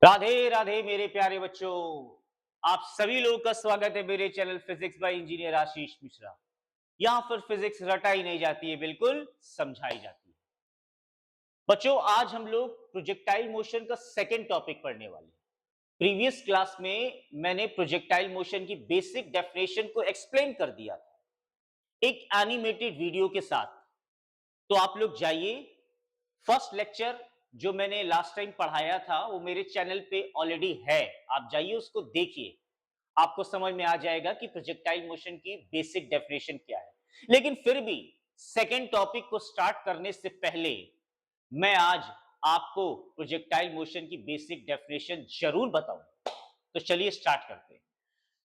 राधे राधे मेरे प्यारे बच्चों। आप सभी लोगों का स्वागत है मेरे channel physics bye engineer Ashish Mishra. यहाँ पर फिजिक्स रटाई नहीं जाती है, बिल्कुल समझाई जाती है। बच्चों, आज हम लोग प्रोजेक्टाइल मोशन का सेकंड टॉपिक पढ़ने वाले हैं। प्रीवियस क्लास में मैंने प्रोजेक्टाइल मोशन की बेसिक डेफिनेशन को एक्सप्लेन कर दिया था एक एनिमेटेड वीडियो के साथ। तो आप लोग जाइए, फर्स्ट लेक्चर जो मैंने लास्ट टाइम पढ़ाया था वो मेरे चैनल पे ऑलरेडी है। आप जाइए उसको देखिए, आपको समझ में आ जाएगा कि प्रोजेक्टाइल मोशन की बेसिक डेफिनेशन क्या है। लेकिन फिर भी सेकेंड टॉपिक को स्टार्ट करने से पहले मैं आज आपको प्रोजेक्टाइल मोशन की बेसिक डेफिनेशन जरूर बताऊं। तो चलिए स्टार्ट करते हैं।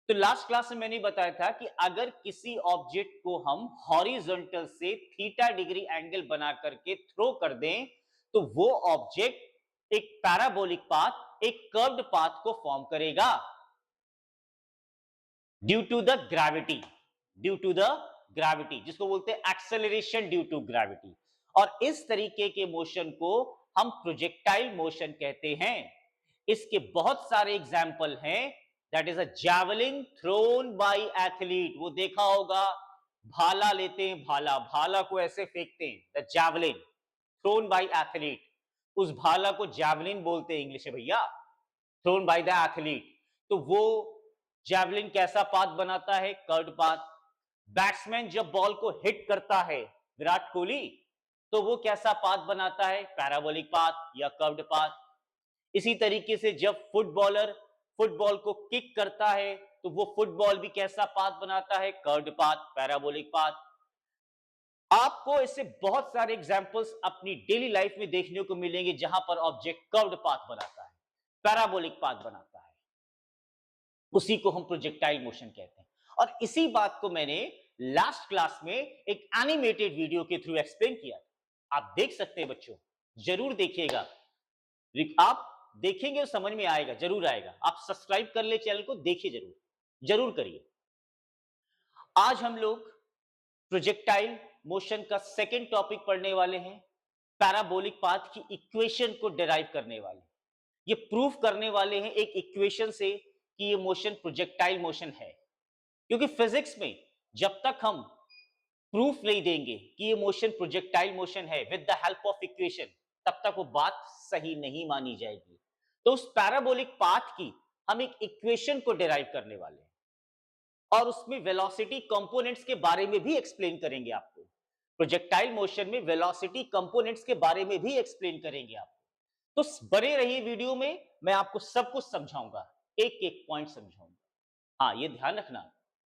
तो लास्ट क्लास में मैंने बताया था कि अगर किसी ऑब्जेक्ट को हम हॉरिजॉन्टल से थीटा डिग्री एंगल बना करके थ्रो कर दें तो वो ऑब्जेक्ट एक पैराबोलिक पाथ, एक कर्व्ड पाथ को फॉर्म करेगा due to the gravity. Due to the gravity जिसको बोलते हैं एक्सेलरेशन ड्यू टू ग्रेविटी। और इस तरीके के मोशन को हम प्रोजेक्टाइल मोशन कहते हैं। इसके बहुत सारे एग्जाम्पल हैं। That is a javelin thrown by athlete. वो देखा होगा, भाला लेते हैं, भाला भाला को ऐसे फेंकते हैं, the javelin thrown by athlete. उस भाला को जैवलिन बोलते हैं इंग्लिश में भैया, थ्रोन बाय द एथलीट। तो वो जैवलिन कैसा पाथ बनाता है? Curved path. बैट्समैन जब बॉल को हिट करता है, विराट कोहली, तो वो कैसा पाथ बनाता है? पैराबोलिक पाथ या कर्व्ड पाथ। इसी तरीके से जब फुटबॉलर फुटबॉल को किक करता है तो वो फुटबॉल भी कैसा पाथ बनाता है? Curved path, parabolic path. आपको इससे बहुत सारे एग्जांपल्स अपनी डेली लाइफ में देखने को मिलेंगे जहां पर ऑब्जेक्ट कर्व्ड पाथ बनाता है, पैराबोलिक पाथ बनाता है। उसी को हम प्रोजेक्टाइल मोशन कहते हैं। और इसी बात को मैंने लास्ट क्लास में एक एनिमेटेड वीडियो के थ्रू एक्सप्लेन किया था। आप देख सकते हैं बच्चों, जरूर देखिएगा। आप देखेंगे तो समझ में आएगा, जरूर आएगा। आप सब्सक्राइब कर ले चैनल को, देखिए जरूर, जरूर करिए। आज हम लोग प्रोजेक्टाइल मोशन का सेकेंड टॉपिक पढ़ने वाले हैं। पैराबोलिक पाथ की इक्वेशन को डिराइव करने वाले हैं। ये प्रूफ करने वाले हैं एक इक्वेशन से कि ये मोशन प्रोजेक्टाइल मोशन है। क्योंकि फिजिक्स में जब तक हम प्रूफ नहीं देंगे कि ये मोशन प्रोजेक्टाइल मोशन है with the help of equation, तब तक वो बात सही नहीं मानी जाएगी। तो उस पैराबोलिक पाथ की हम एक इक्वेशन को डिराइव करने वाले हैं और उसमें वेलोसिटी कंपोनेंट्स के बारे में भी एक्सप्लेन करेंगे आपको। प्रोजेक्टाइल मोशन में वेलोसिटी कंपोनेंट्स के बारे में भी एक्सप्लेन करेंगे आपको। तो बने रहिए वीडियो में, मैं आपको सब कुछ समझाऊंगा, एक एक पॉइंट समझाऊंगा। हाँ, ये ध्यान रखना,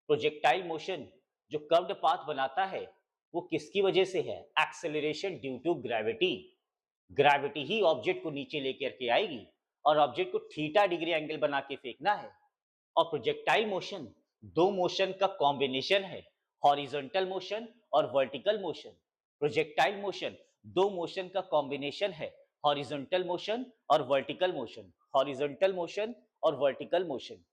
प्रोजेक्टाइल मोशन जो कर्व्ड पाथ बनाता है वो किसकी वजह से है? Acceleration due to gravity. Gravity ही ऑब्जेक्ट को नीचे लेकर के आएगी और ऑब्जेक्ट को थीटा डिग्री एंगल बना के फेंकना है। और प्रोजेक्टाइल मोशन दो मोशन का कॉम्बिनेशन है, हॉरिजॉन्टल मोशन और वर्टिकल मोशन। प्रोजेक्टाइल मोशन दो मोशन का कॉम्बिनेशन है, हॉरिजॉन्टल मोशन और वर्टिकल मोशन, हॉरिजॉन्टल मोशन और वर्टिकल मोशन।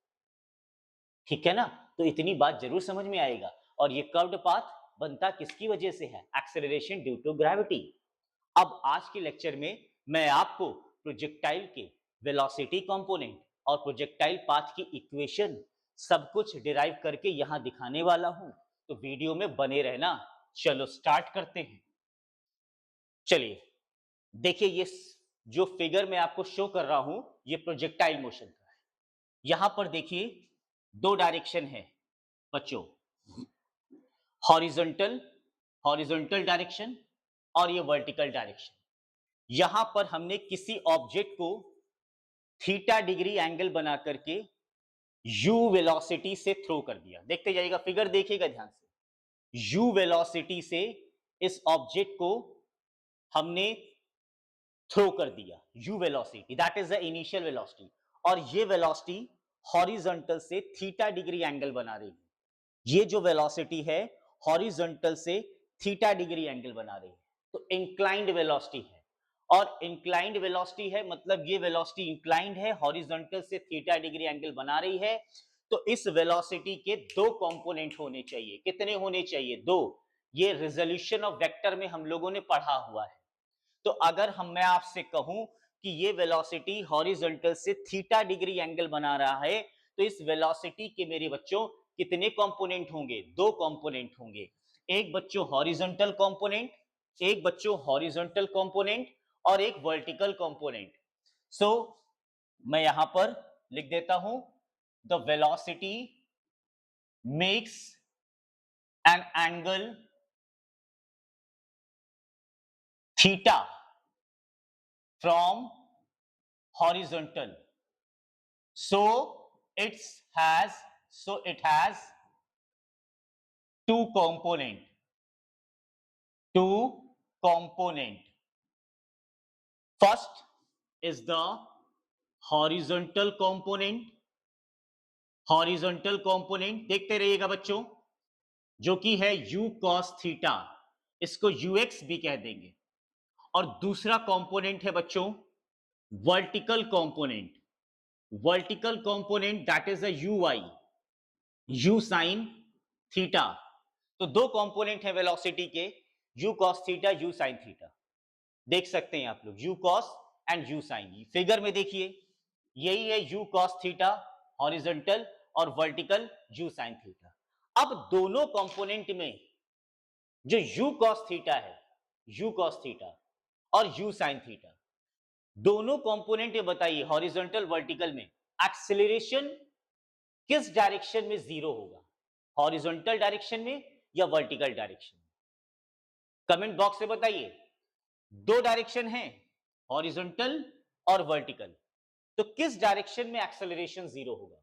ठीक है ना? तो इतनी बात जरूर समझ में आएगा। और ये कर्व्ड पाथ बनता किसकी वजह से है? Acceleration due to gravity. अब आज के लेक्चर में मैं आपको प्रोजेक्टाइल के वेलोसिटी कंपोनेंट और प्रोजेक्टाइल पाथ की इक्वेशन सब कुछ डिराइव करके यहां दिखाने वाला हूं। तो वीडियो में बने रहना। चलो स्टार्ट करते हैं। चलिए देखिए, ये जो फिगर मैं आपको शो कर रहा हूं ये प्रोजेक्टाइल मोशन का है। यहां पर देखिए दो डायरेक्शन है बच्चों, हॉरिजॉन्टल हॉरिजॉन्टल डायरेक्शन और ये वर्टिकल डायरेक्शन। यहां पर हमने किसी ऑब्जेक्ट को थीटा डिग्री एंगल बना करके यू वेलोसिटी से थ्रो कर दिया। देखते जाइएगा, फिगर देखिएगा ध्यान से। यू वेलोसिटी से इस ऑब्जेक्ट को हमने थ्रो कर दिया। You velocity that is the initial velocity. और ये वेलोसिटी हॉरिजॉन्टल से थीटा डिग्री एंगल बना रही है। ये जो वेलोसिटी है हॉरिजॉन्टल से थीटा डिग्री एंगल बना रही है। तो इंक्लाइंड वेलोसिटी है। और इंक्लाइंड वेलोसिटी है मतलब ये वेलोसिटी इंक्लाइंड है, हॉरिजॉन्टल से थीटा डिग्री एंगल बना रही है। तो इस वेलोसिटी के दो कंपोनेंट होने चाहिए। कितने होने चाहिए? दो। ये रिजोल्यूशन ऑफ वेक्टर में हम लोगों ने पढ़ा हुआ है। तो अगर मैं आपसे कहूं कि ये वेलोसिटी हॉरिजॉन्टल से थीटा डिग्री एंगल बना रहा है, तो इस वेलोसिटी के मेरे बच्चों कितने कंपोनेंट होंगे? दो कंपोनेंट होंगे। एक बच्चों हॉरिजॉन्टल कंपोनेंट, एक बच्चों हॉरिजॉन्टल कंपोनेंट और एक वर्टिकल कंपोनेंट। सो मैं यहां पर लिख देता हूं, the velocity makes an angle theta from horizontal, so it has two component, first is the horizontal component देखते रहिएगा बच्चों, जो कि है u cos थीटा, इसको ux भी कह देंगे। और दूसरा कंपोनेंट है बच्चों vertical component that is a ui, u sin theta. तो दो कंपोनेंट है वेलोसिटी के, u cos theta, u sin theta. देख सकते हैं आप लोग u cos and u sin। Figure में देखिए, यही है u cos थीटा हॉरिजॉन्टल और वर्टिकल u sin थीटा। अब दोनों कंपोनेंट में जो u cos थीटा है, u cos थीटा और u sin थीटा, दोनों कंपोनेंट ये बताइए हॉरिजॉन्टल वर्टिकल में एक्सेलरेशन किस डायरेक्शन में जीरो होगा? हॉरिजॉन्टल डायरेक्शन में या वर्टिकल डायरेक्शन में? कमेंट बॉक्स में बताइए। दो डायरेक्शन हैं, हॉरिजॉन्टल और वर्टिकल, तो किस डायरेक्शन में एक्सेलरेशन जीरो होगा?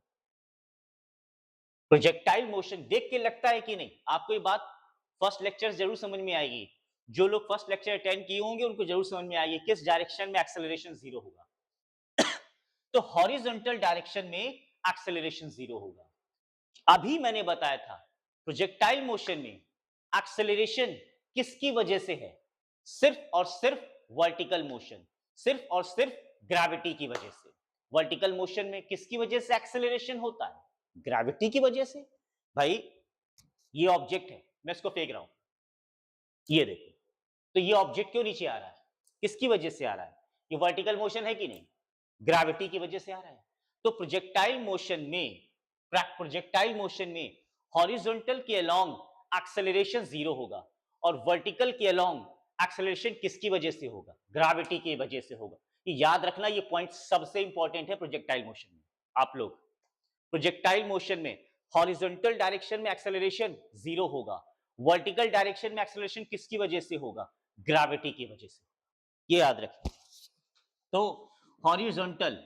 प्रोजेक्टाइल मोशन देख के लगता है कि नहीं आपको ये बात फर्स्ट लेक्चर जरूर समझ में आएगी। जो लोग फर्स्ट लेक्चर अटेंड किए होंगे उनको जरूर समझ में आएगी किस डायरेक्शन में एक्सेलरेशन जीरो होगा। तो हॉरिजॉन्टल डायरेक्शन में एक्सेलरेशन जीरो होगा। अभी मैंने बताया था प्रोजेक्टाइल मोशन में एक्सेलरेशन किसकी वजह से है? सिर्फ और सिर्फ वर्टिकल मोशन, सिर्फ और सिर्फ ग्रेविटी की वजह से। वर्टिकल मोशन में किसकी वजह से एक्सेलरेशन होता है? ग्रेविटी की वजह से। भाई ये ऑब्जेक्ट है, मैं इसको फेंक रहा हूं, ये देखो, तो ये ऑब्जेक्ट क्यों नीचे आ रहा है? किसकी वजह से आ रहा है? ये वर्टिकल मोशन है कि नहीं? ग्रेविटी की वजह से आ रहा है। तो प्रोजेक्टाइल मोशन में हॉरिजॉन्टल के अलोंग एक्सेलरेशन जीरो होगा और वर्टिकल के अलोंग एक्सेलरेशन किसकी वजह से होगा? ग्रेविटी की वजह से होगा। ये याद रखना, ये पॉइंट सबसे इंपॉर्टेंट है प्रोजेक्टाइल मोशन में। आप लोग प्रोजेक्टाइल मोशन में हॉरिजॉन्टल डायरेक्शन में एक्सेलरेशन जीरो होगा, वर्टिकल डायरेक्शन में एक्सेलरेशन किसकी वजह से होगा? ग्रेविटी की वजह से। ये याद रखिए। तो horizontal,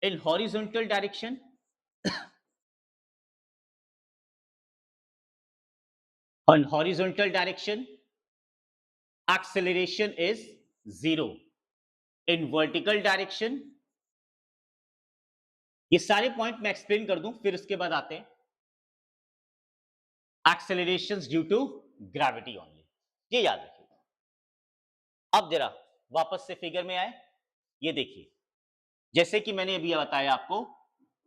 in horizontal direction on horizontal direction acceleration is zero, in vertical direction, ये सारे पॉइंट मैं एक्सप्लेन कर दूं फिर उसके बाद आते हैं, acceleration due to gravity only, ये याद रखिएगा। अब जरा वापस से फिगर में आए, ये देखिए, जैसे कि मैंने अभी बताया आपको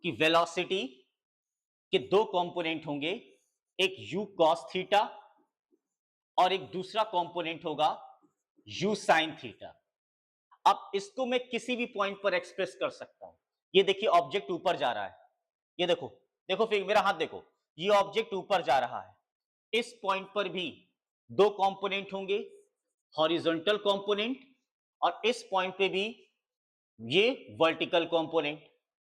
कि वेलोसिटी के दो कंपोनेंट होंगे, एक u cos थीटा और एक दूसरा कंपोनेंट होगा u sin थीटा। अब इसको मैं किसी भी पॉइंट पर एक्सप्रेस कर सकता हूं। ये देखिए ऑब्जेक्ट ऊपर जा रहा है, ये देखो, देखो फिर मेरा हाथ देखो, ये ऑब्जेक्ट ऊपर जा रहा है। इस पॉइंट पर भी दो कंपोनेंट होंगे, हॉरिजॉन्टल कंपोनेंट, और इस पॉइंट पे भी ये वर्टिकल कंपोनेंट।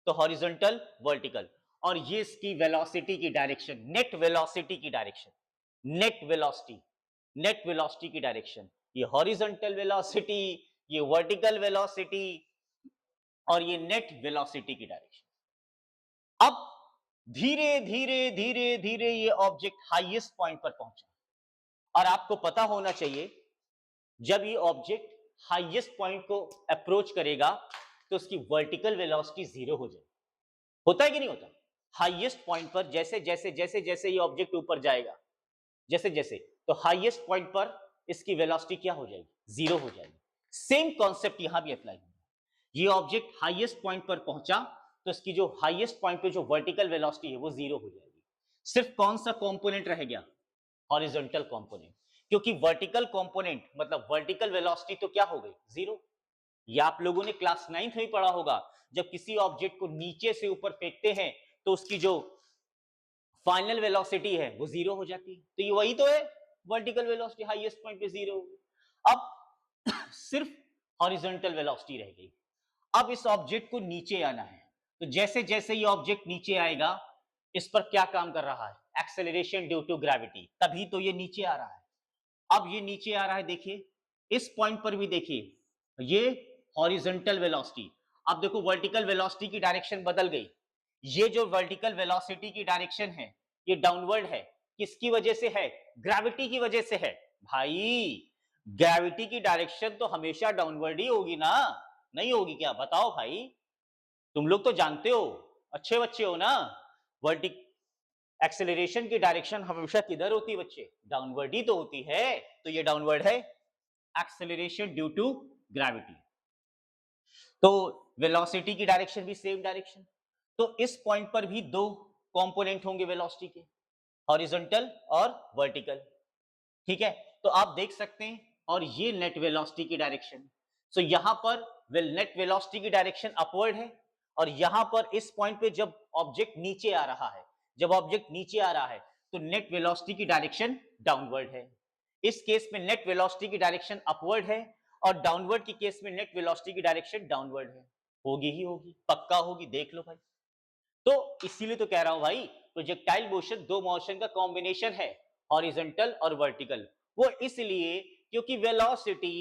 तो हॉरिजॉन्टल वर्टिकल, और ये इसकी वेलोसिटी की डायरेक्शन, नेट वेलोसिटी की डायरेक्शन, नेट वेलोसिटी की डायरेक्शन, ये हॉरिजॉन्टल वेलोसिटी, ये वर्टिकल वेलोसिटी और ये नेट वेलोसिटी की डायरेक्शन। अब धीरे धीरे धीरे धीरे ये ऑब्जेक्ट हाईएस्ट पॉइंट पर पहुंचा, और आपको पता होना चाहिए जब ये ऑब्जेक्ट हाईएस्ट पॉइंट को अप्रोच करेगा तो उसकी वर्टिकल वेलोसिटी जीरो हो जाएगी। होता है कि नहीं होता? हाईएस्ट पॉइंट पर जैसे जैसे जैसे जैसे ये ऑब्जेक्ट ऊपर जाएगा, जैसे जैसे, तो हाईएस्ट पॉइंट पर इसकी वेलोसिटी क्या हो जाएगी? जीरो हो जाएगी। सेम कॉन्सेप्ट यहां भी अप्लाई होगा। ये ऑब्जेक्ट हाईएस्ट पॉइंट पर पहुंचा तो इसकी जो हाईएस्ट पॉइंट पे जो वर्टिकल वेलोसिटी है वो जीरो हो जाएगी। सिर्फ कौन सा कंपोनेंट रह गया? हॉरिजॉन्टल कंपोनेंट, क्योंकि वर्टिकल कंपोनेंट मतलब वर्टिकल वेलोसिटी तो क्या हो गई? जीरो। ये आप लोगों ने क्लास 9th में पढ़ा होगा। जब किसी ऑब्जेक्ट को नीचे से ऊपर फेंकते हैं तो उसकी जो फाइनल वेलोसिटी है वो जीरो हो जाती है। तो ये वही तो है, वर्टिकल वेलोसिटी हाईएस्ट पॉइंट पे जीरो। अब सिर्फ हॉरिजॉन्टल वेलोसिटी रह गई। अब इस ऑब्जेक्ट को नीचे आना है, तो जैसे जैसे ये ऑब्जेक्ट नीचे आएगा, इस पर क्या काम कर रहा है? एक्सेलरेशन ड्यू टू ग्रेविटी, तभी तो ये नीचे आ रहा है। अब ये नीचे आ रहा है, देखिए इस पॉइंट पर भी देखिए ये हॉरिजॉन्टल वेलोसिटी। अब देखो वर्टिकल वेलोसिटी की डायरेक्शन बदल गई। ये जो वर्टिकल वेलोसिटी की डायरेक्शन है ये डाउनवर्ड है। किसकी वजह से है? ग्रेविटी की वजह से है। भाई ग्रेविटी की डायरेक्शन तो हमेशा डाउनवर्ड ही होगी ना, नहीं होगी क्या? बताओ भाई, तुम लोग तो जानते हो, अच्छे बच्चे हो ना। वर्टिक एक्सेलरेशन की डायरेक्शन हमेशा किधर होती है बच्चे? डाउनवर्ड ही तो होती है। तो ये डाउनवर्ड है, एक्सेलरेशन ड्यू टू ग्रेविटी। तो वेलोसिटी की डायरेक्शन भी सेम डायरेक्शन। तो इस पॉइंट पर भी दो कंपोनेंट होंगे वेलोसिटी के, हॉरिजॉन्टल और वर्टिकल। ठीक है, तो आप देख सकते हैं, और ये नेट वेलोसिटी की डायरेक्शन। सो यहां पर नेट वेलोसिटी की डायरेक्शन अपवर्ड है, और यहां पर इस पॉइंट पे जब ऑब्जेक्ट नीचे आ रहा है, जब ऑब्जेक्ट नीचे आ रहा है तो नेट वेलोसिटी की डायरेक्शन डाउनवर्ड है। इस केस में नेट वेलोसिटी की डायरेक्शन अपवर्ड है, और डाउनवर्ड की केस में नेट वेलोसिटी की डायरेक्शन डाउनवर्ड है। होगी ही होगी, पक्का होगी, देख लो भाई। तो इसीलिए तो कह रहा हूं भाई, प्रोजेक्टाइल मोशन दो मोशन का कॉम्बिनेशन है, हॉरिजॉन्टल और वर्टिकल। वो इसलिए क्योंकि वेलोसिटी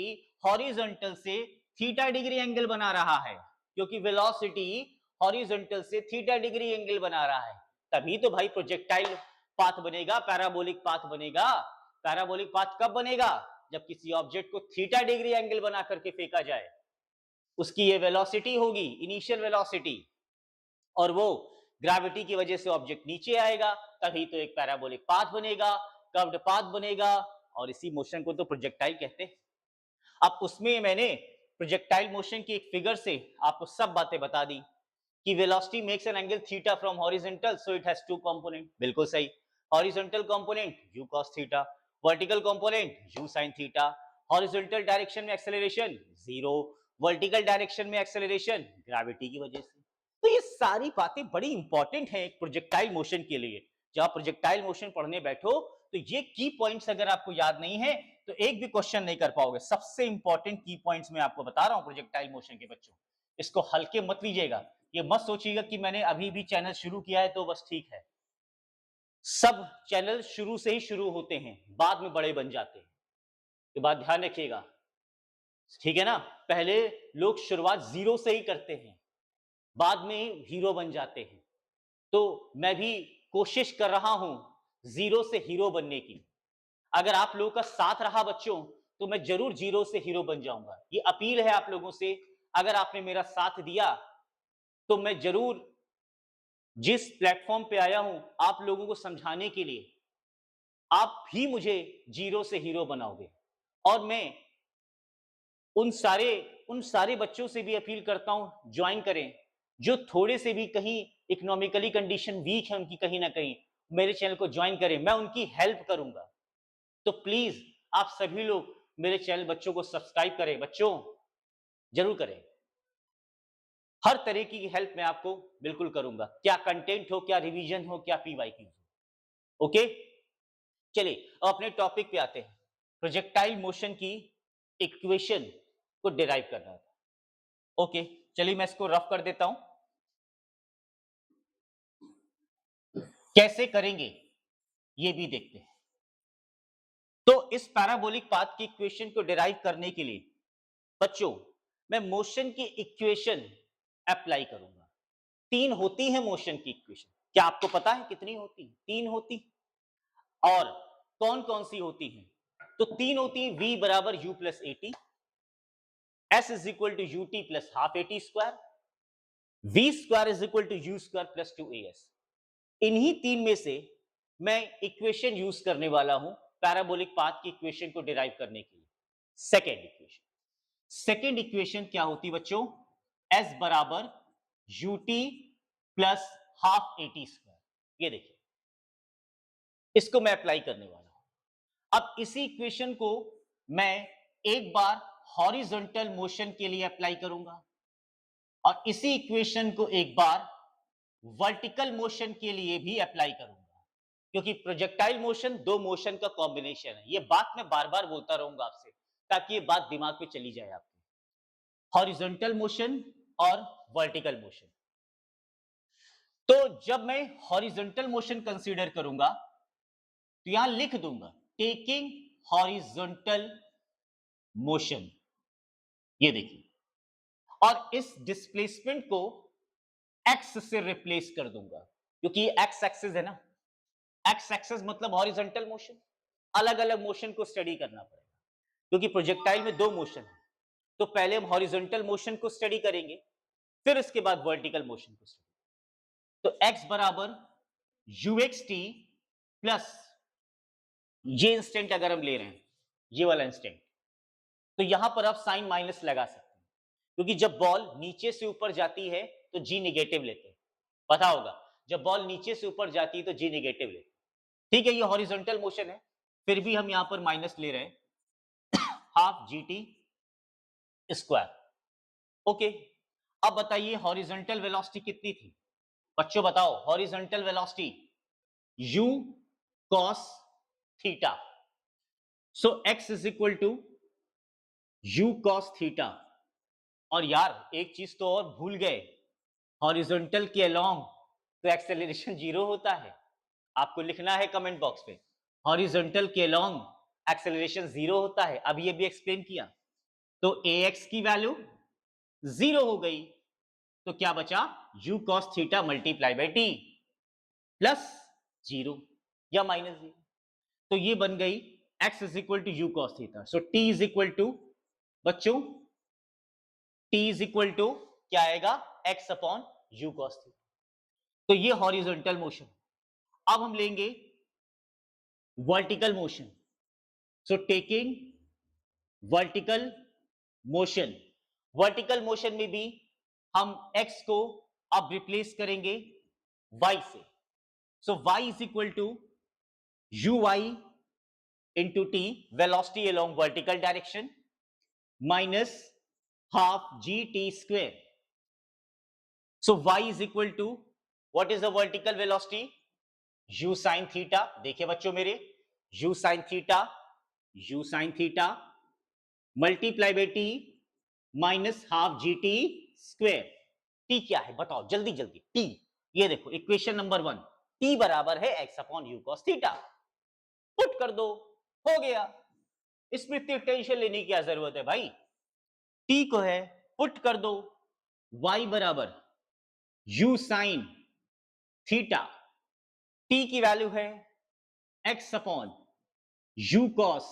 हॉरिजॉन्टल से थीटा डिग्री एंगल बना रहा है, क्योंकि वेलोसिटी हॉरिजॉन्टल से थीटा डिग्री एंगल बना रहा है। तभी तो भाई प्रोजेक्टाइल पाथ बनेगा, पैराबोलिक पाथ बनेगा। पैराबोलिक पाथ कब बनेगा? जब किसी ऑब्जेक्ट को थीटा डिग्री एंगल बना करके फेंका जाए, उसकी ये वेलोसिटी होगी, इनिशियल वेलोसिटी, और वो ग्रेविटी की वजह से ऑब्जेक्ट नीचे आएगा, तभी तो एक पैराबोलिक पाथ बनेगा, कर्व्ड पाथ बनेगा, और इसी मोशन को तो प्रोजेक्टाइल कहते हैं। अब उसमें मैंने प्रोजेक्टाइल मोशन की एक फिगर से आपको सब बातें बता दी कि velocity makes an angle theta from horizontal, so it has two component. बिल्कुल सही, horizontal component u cos theta, vertical component u sin theta. Horizontal direction में एक्सेलरेशन जीरो, वर्टिकल डायरेक्शन में एक्सेलरेशन ग्रेविटी की वजह से। तो ये सारी बातें बड़ी इंपॉर्टेंट हैं एक प्रोजेक्टाइल मोशन के लिए। जब आप प्रोजेक्टाइल मोशन पढ़ने बैठो तो ये की पॉइंट्स अगर आपको याद नहीं है तो एक भी क्वेश्चन नहीं कर पाओगे। सबसे इंपॉर्टेंट की पॉइंट्स मैं आपको बता रहा हूं प्रोजेक्टाइल मोशन के बच्चों, इसको हल्के मत लीजिएगा। ये मत सोचिएगा कि मैंने अभी भी चैनल शुरू किया है तो बस ठीक है। सब चैनल शुरू से ही शुरू होते हैं, बाद में बड़े बन जाते हैं, ये बात ध्यान रखिएगा। ठीक है ना? पहले लोग शुरुआत जीरो से ही करते हैं, बाद में हीरो बन जाते हैं। तो मैं भी कोशिश कर रहा हूं जीरो से हीरो बनने की। अगर आप लोगों का साथ रहा बच्चों तो मैं जरूर जीरो से हीरो बन जाऊंगा। ये अपील है आप लोगों से, अगर आपने मेरा साथ दिया तो मैं जरूर जिस प्लेटफॉर्म पे आया हूं आप लोगों को समझाने के लिए, आप भी मुझे जीरो से हीरो बनाओगे। और मैं उन सारे बच्चों से भी अपील करता हूं ज्वाइन करें, जो थोड़े से भी कहीं इकोनॉमिकली कंडीशन वीक है उनकी, कहीं ना कहीं मेरे चैनल को ज्वाइन करें, मैं उनकी हेल्प करूंगा। तो प्लीज आप सभी लोग मेरे चैनल बच्चों को सब्सक्राइब करें, बच्चों जरूर करें। हर तरीके की हेल्प मैं आपको बिल्कुल करूंगा, क्या कंटेंट हो, क्या रिवीजन हो, क्या पीवाईक्यू हो। ओके, चलिए अब अपने टॉपिक पे आते हैं। प्रोजेक्टाइल मोशन की इक्वेशन को डिराइव करना था। ओके, चलिए मैं इसको रफ कर देता हूं, कैसे करेंगे ये भी देखते हैं। तो इस पैराबोलिक पाथ की इक्वेशन को डिराइव करने के लिए बच्चों मैं मोशन की इक्वेशन अप्लाई करूंगा। तीन होती है मोशन की इक्वेशन, क्या आपको पता है कितनी होती? तीन होती। और कौन कौन सी होती हैं? तो तीन होती है, v बराबर u plus A T, S is equal to U T plus half A T square, V square is equal to U square plus two A S. इन्हीं तीन में से मैं इक्वेशन यूज करने वाला हूं पैराबोलिक पाथ की इक्वेशन को डिराइव करने के लिए। सेकेंड इक्वेशन क्या होती बच्चों? एस बराबर you T plus half A T square. ये देखिए, इसको मैं अप्लाई करने वाला हूं। अब इसी इक्वेशन को मैं एक बार हॉरिजॉन्टल मोशन के लिए अप्लाई करूंगा और इसी इक्वेशन को एक बार वर्टिकल मोशन के लिए भी अप्लाई करूंगा, क्योंकि प्रोजेक्टाइल मोशन दो मोशन का कॉम्बिनेशन है। ये बात मैं बार बार बोलता रहूंगा आपसे, ताकि ये बात दिमाग में चली जाए आपके। हॉरिजॉन्टल मोशन और वर्टिकल मोशन। तो जब मैं हॉरिजॉन्टल मोशन कंसीडर करूंगा तो यहां लिख दूंगा टेकिंग हॉरिजॉन्टल मोशन, ये देखिए, और इस डिस्प्लेसमेंट को एक्स से रिप्लेस कर दूंगा, क्योंकि ये एक्स एक्सिस है ना। एक्स एक्सिस मतलब हॉरिजॉन्टल मोशन। अलग अलग मोशन को स्टडी करना पड़ेगा, क्योंकि प्रोजेक्टाइल में दो मोशन है। तो पहले हम हॉरिजॉन्टल मोशन को स्टडी करेंगे, फिर इसके बाद वर्टिकल मोशन को स्टडी। तो x बराबर uxt प्लस ये इंस्टेंट अगर हम ले रहे हैं, ये वाला इंस्टेंट, तो यहां पर आप साइन माइनस लगा सकते हैं, क्योंकि जब बॉल नीचे से ऊपर जाती है तो जी निगेटिव लेते हैं। पता होगा, जब बॉल नीचे से ऊपर जाती है तो जी निगेटिव लेते हैं। ठीक है, ये हॉरिजॉन्टल मोशन है, फिर भी हम यहां पर माइनस ले रहे हैं half G T square. Okay, अब बताइए हॉरिजॉन्टल वेलोसिटी कितनी थी बच्चों? बताओ, horizontal velocity u cos theta. So x is equal to u cos theta. और यार एक चीज तो और भूल गए, हॉरिजॉन्टल के अलोंग तो एक्सेलरेशन जीरो होता है। आपको लिखना है कमेंट बॉक्स पे, हॉरिजॉन्टल के अलोंग एक्सेलरेशन जीरो होता है। अब ये भी एक्सप्लेन किया। तो ax की वैल्यू जीरो हो गई, तो क्या बचा? u cos theta multiply by t plus zero या माइनस जीरो। तो ये बन गई x is equal to U cos theta. So t is equal to, बच्चों t इज इक्वल टू क्या आएगा? x upon U cos theta. तो ये हॉरिजॉन्टल मोशन। अब हम लेंगे vertical motion. So taking vertical motion, vertical motion में भी हम x को अब रिप्लेस करेंगे y से। So y is equal to uy into t, velocity along vertical direction, minus half gt square. So y is equal to, what is the vertical velocity? u sin theta. देखिए बच्चों मेरे, u sin theta multiply by t minus half gt square. t क्या है बताओ जल्दी जल्दी? t, ये देखो इक्वेशन नंबर 1, t बराबर है x upon U cos theta. Put कर दो, हो गया। इसमें इतनी टेंशन लेने की क्या जरूरत है भाई? t को है पुट कर दो, y बराबर u साइन थीटा, t की वैल्यू है x upon u cos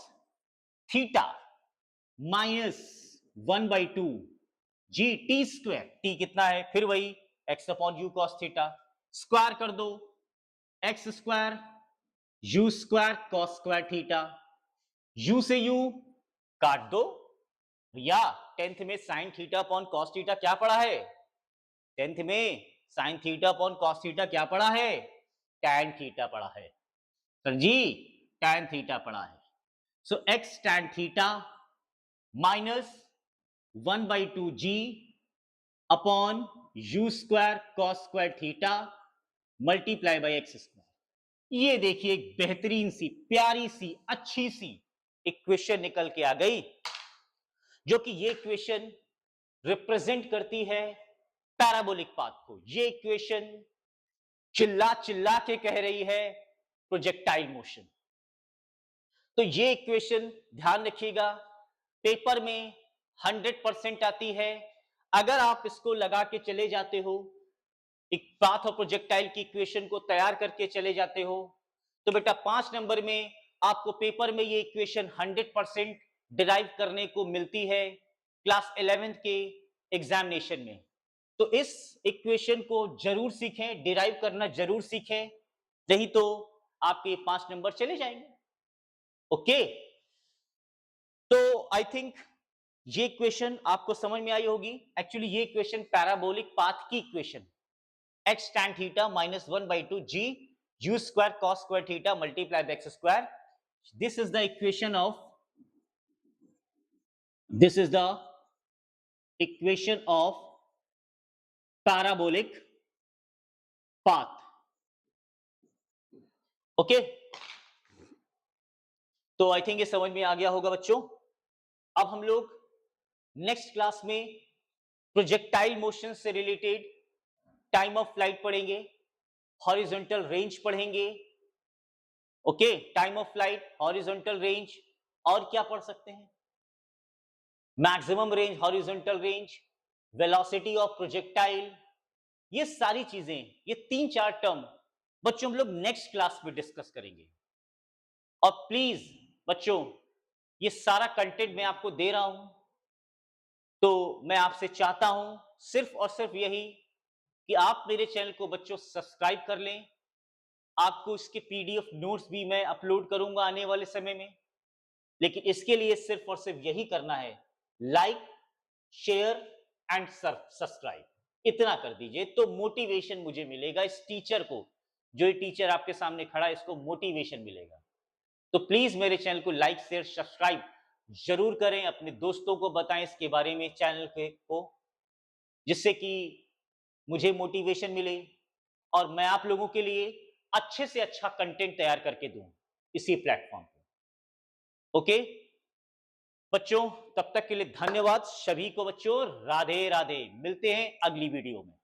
theta minus 1/2 जी टी स्क्वायर। टी कितना है? फिर वही x upon U cos theta, square कर दो, x square you square cos square theta, u से u काट दो। भैया 10th में sine theta upon cos theta क्या पढ़ा है? 10th में sine theta upon cos theta क्या पढ़ा है? टैन थीटा पढ़ा है सर जी, टैन थीटा पढ़ा है। So X tan theta minus 1/2 G upon U square cos square theta multiply by X square. ये देखिए एक बेहतरीन सी प्यारी सी अच्छी सी इक्वेशन निकल के आ गई, जो कि ये इक्वेशन रिप्रेजेंट करती है पैराबोलिक पाथ को। ये इक्वेशन चिल्ला चिल्ला के कह रही है प्रोजेक्टाइल मोशन। तो ये इक्वेशन ध्यान रखिएगा, पेपर में 100% आती है। अगर आप इसको लगा के चले जाते हो, एक पाथ और प्रोजेक्टाइल की इक्वेशन को तैयार करके चले जाते हो, तो बेटा 5 नंबर में आपको पेपर में ये इक्वेशन 100% डिराइव करने को मिलती है क्लास 11th के एग्जामिनेशन में। तो इस इक्वेशन को जरूर सीखें, डिराइव करना जरूर सीखें, नहीं तो आपके 5 नंबर चले जाएंगे। ओके, तो आई थिंक ये इक्वेशन आपको समझ में आई होगी। एक्चुअली ये इक्वेशन पैराबोलिक पाथ की equation, x tan theta minus 1/2 g u square cos square theta multiplied by x square. This is the equation of This is the equation of parabolic path. Okay, तो I think ये समझ में आ गया होगा बच्चों। अब हम लोग नेक्स्ट क्लास में प्रोजेक्टाइल मोशन से रिलेटेड टाइम ऑफ फ्लाइट पढ़ेंगे, हॉरिजॉन्टल रेंज पढ़ेंगे। Okay, time of flight, horizontal range, और क्या पढ़ सकते हैं? Maximum range, horizontal range, velocity of projectile, ये सारी चीजें, ये 3-4 टर्म बच्चों हम लोग नेक्स्ट क्लास में डिस्कस करेंगे। और प्लीज बच्चों, ये सारा कंटेंट मैं आपको दे रहा हूं, तो मैं आपसे चाहता हूं सिर्फ और सिर्फ यही कि आप मेरे चैनल को बच्चों सब्सक्राइब कर लें। आपको इसके पीडीएफ नोट्स भी मैं अपलोड करूंगा आने वाले समय में, लेकिन इसके लिए सिर्फ और सिर्फ यही करना है, लाइक, शेयर एंड सब्सक्राइब, इतना कर दीजिए तो मोटिवेशन मुझे मिलेगा, इस टीचर को, जो ये टीचर आपके सामने खड़ा है, इसको मोटिवेशन मिलेगा। तो प्लीज मेरे चैनल को लाइक, शेयर, सब्सक्राइब जरूर करें, अपने दोस्तों को बताएं इसके बारे में, चैनल को, जिससे कि मुझे मोटिवेशन मिले और मैं आप लोगों के लिए अच्छे से अच्छा कंटेंट तैयार करके दूं इसी प्लेटफॉर्म पे। ओके बच्चों, तब तक के लिए धन्यवाद सभी को बच्चों, राधे राधे, मिलते हैं अगली वीडियो में।